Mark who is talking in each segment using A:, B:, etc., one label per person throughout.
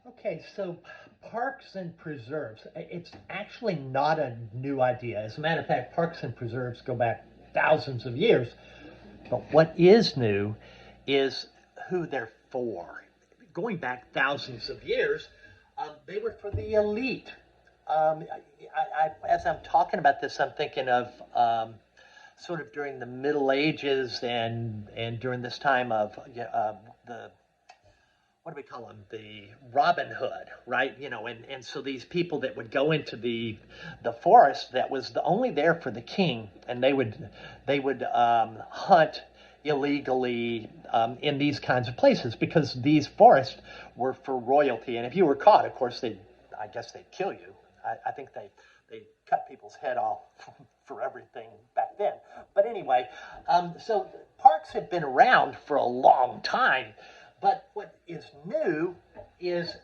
A: Okay, so parks and preserves, it's actually not a new idea. As a matter of fact, parks and preserves go back thousands of years. But what is new is who they're for. Going back thousands of years, they were for the elite. As I'm talking about this, I'm thinking of sort of during the Middle Ages and during this time of the what do we call them? The Robin Hood, right? And so these people that would go into the forest that was only there for the king, and they would hunt illegally in these kinds of places because these forests were for royalty. And if you were caught, of course, I guess they'd kill you. I think they cut people's head off for everything back then. But anyway, so parks had been around for a long time. But what is new is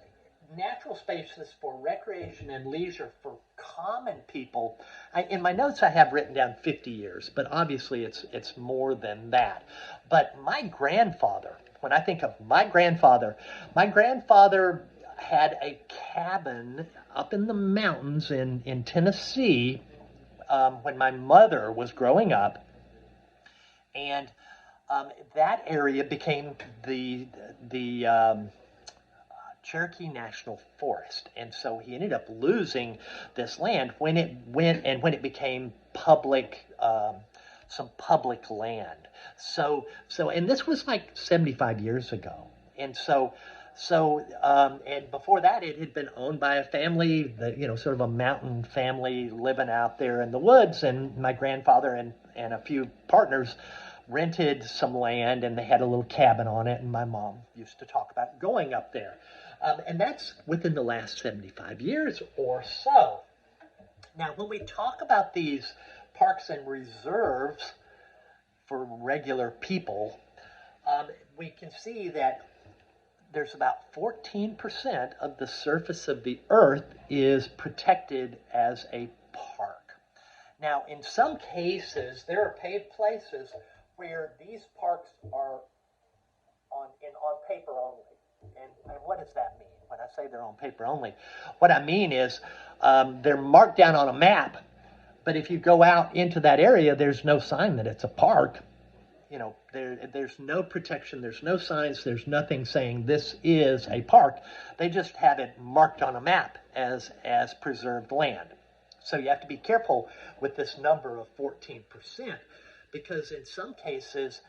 A: natural spaces for recreation and leisure for common people. In my notes, I have written down 50 years, but obviously it's more than that. But my grandfather, when I think of my grandfather had a cabin up in the mountains in Tennessee when my mother was growing up, and that area became the Cherokee National Forest, and so he ended up losing this land when it became some public land. And this was like 75 years ago, and and before that, it had been owned by a family that sort of a mountain family living out there in the woods, and my grandfather and a few partners rented some land, and they had a little cabin on it, and my mom used to talk about going up there. And that's within the last 75 years or so. Now, when we talk about these parks and reserves for regular people, we can see that there's about 14% of the surface of the earth is protected as a park. Now, in some cases, there are paved places where these parks are on paper only. And what does that mean when I say they're on paper only? What I mean is they're marked down on a map, but if you go out into that area, there's no sign that it's a park. There's no protection, there's no signs, there's nothing saying this is a park. They just have it marked on a map as preserved land. So you have to be careful with this number of 14%, because in some cases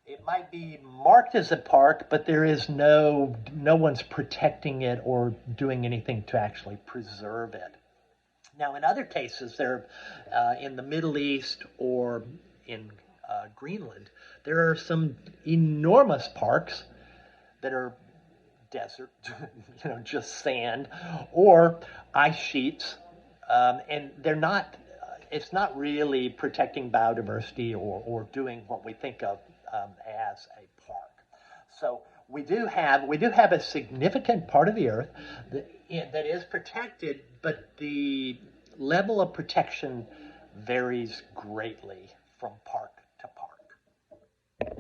A: it might be marked as a park, but there is no one's protecting it or doing anything to actually preserve it. Now, in other cases, they're in the Middle East or in Greenland, there are some enormous parks that are desert, just sand, or ice sheets, and they're not. It's not really protecting biodiversity or doing what we think of as a park. So we do have a significant part of the earth that is protected, but the level of protection varies greatly from park to park.